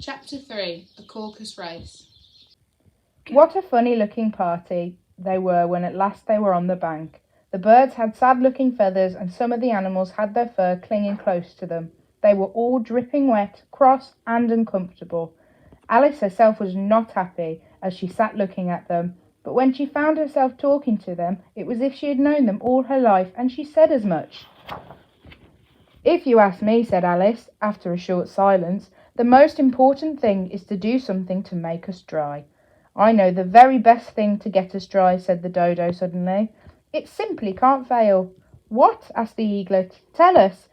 Chapter 3. A Caucus Race. What a funny-looking party they were when at last they were on the bank. The birds had sad-looking feathers, and some of the animals had their fur clinging close to them. They were all dripping wet, cross, and uncomfortable. Alice herself was not happy as she sat looking at them, but when she found herself talking to them, it was as if she had known them all her life, and she said as much. "If you ask me," said Alice, after a short silence, "the most important thing is to do something to make us dry." "I know the very best thing to get us dry," said the Dodo suddenly. "It simply can't fail." "What?" asked the Eaglet. "Tell us."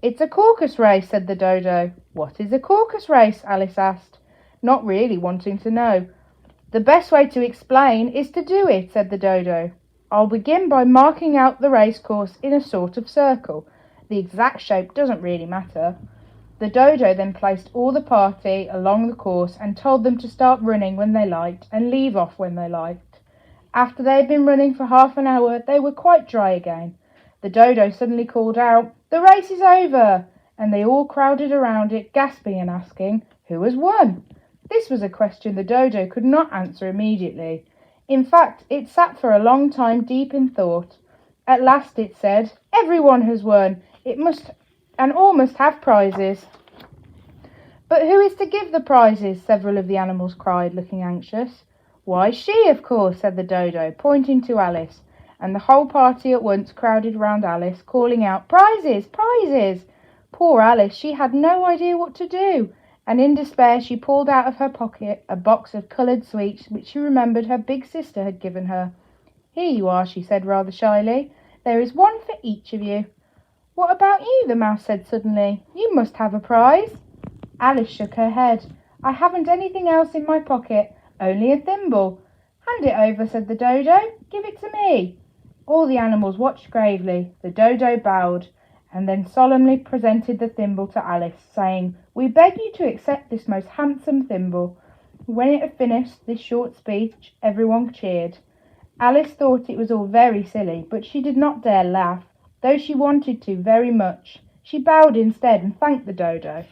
"It's a caucus race," said the Dodo. "What is a caucus race?" Alice asked, not really wanting to know. "The best way to explain is to do it," said the Dodo. "I'll begin by marking out the race course in a sort of circle. The exact shape doesn't really matter." The Dodo then placed all the party along the course and told them to start running when they liked and leave off when they liked. After they had been running for half an hour, they were quite dry again. The Dodo suddenly called out, "The race is over!" and they all crowded around it, gasping and asking, "Who has won?" This was a question the Dodo could not answer immediately. In fact, it sat for a long time deep in thought. At last it said, "Everyone has won. All must have prizes." "But who is to give the prizes?" several of the animals cried, looking anxious. "Why, she, of course," said the Dodo, pointing to Alice, and the whole party at once crowded round Alice, calling out, "Prizes! Prizes!" Poor Alice, she had no idea what to do, and in despair she pulled out of her pocket a box of coloured sweets which she remembered her big sister had given her. "Here you are," she said rather shyly. "There is one for each of you." "What about you?" the Mouse said suddenly. "You must have a prize." Alice shook her head. "I haven't anything else in my pocket, only a thimble." "Hand it over," said the Dodo. "Give it to me." All the animals watched gravely. The Dodo bowed, and then solemnly presented the thimble to Alice, saying, "We beg you to accept this most handsome thimble." When it had finished this short speech, everyone cheered. Alice thought it was all very silly, but she did not dare laugh, though she wanted to very much. She bowed instead and thanked the Dodo.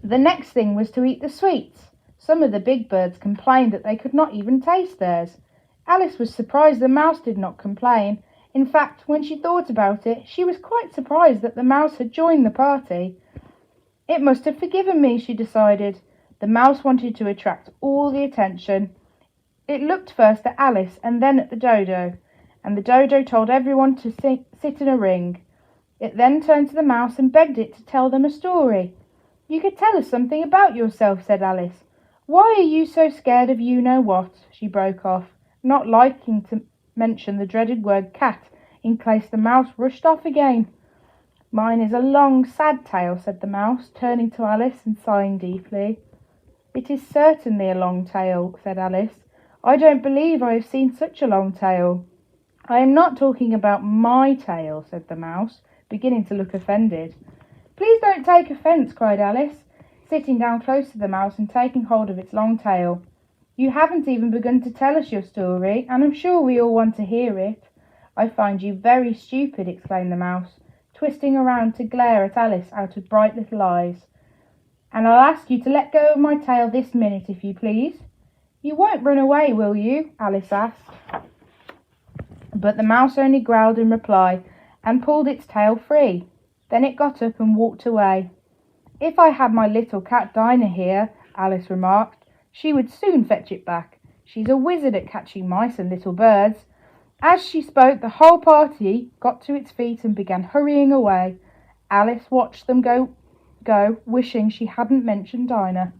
The next thing was to eat the sweets. Some of the big birds complained that they could not even taste theirs. Alice was surprised the Mouse did not complain. In fact, when she thought about it, she was quite surprised that the Mouse had joined the party. "It must have forgiven me," she decided. The Mouse wanted to attract all the attention. It looked first at Alice and then at the Dodo, and the Dodo told everyone to sit in a ring. It then turned to the Mouse and begged it to tell them a story. "You could tell us something about yourself," said Alice. "Why are you so scared of you-know-what?" she broke off, not liking to mention the dreaded word cat in case the Mouse rushed off again. "Mine is a long, sad tale," said the Mouse, turning to Alice and sighing deeply. "It is certainly a long tale," said Alice. "I don't believe I have seen such a long tail." "I am not talking about my tail," said the Mouse, beginning to look offended. "Please don't take offence," cried Alice, sitting down close to the Mouse and taking hold of its long tail. "You haven't even begun to tell us your story, and I'm sure we all want to hear it." "I find you very stupid," exclaimed the Mouse, twisting around to glare at Alice out of bright little eyes. "And I'll ask you to let go of my tail this minute, if you please." "You won't run away, will you?" Alice asked. But the Mouse only growled in reply and pulled its tail free. Then it got up and walked away. "If I had my little cat Dinah here," Alice remarked, "she would soon fetch it back. She's a wizard at catching mice and little birds." As she spoke, the whole party got to its feet and began hurrying away. Alice watched them go, wishing she hadn't mentioned Dinah.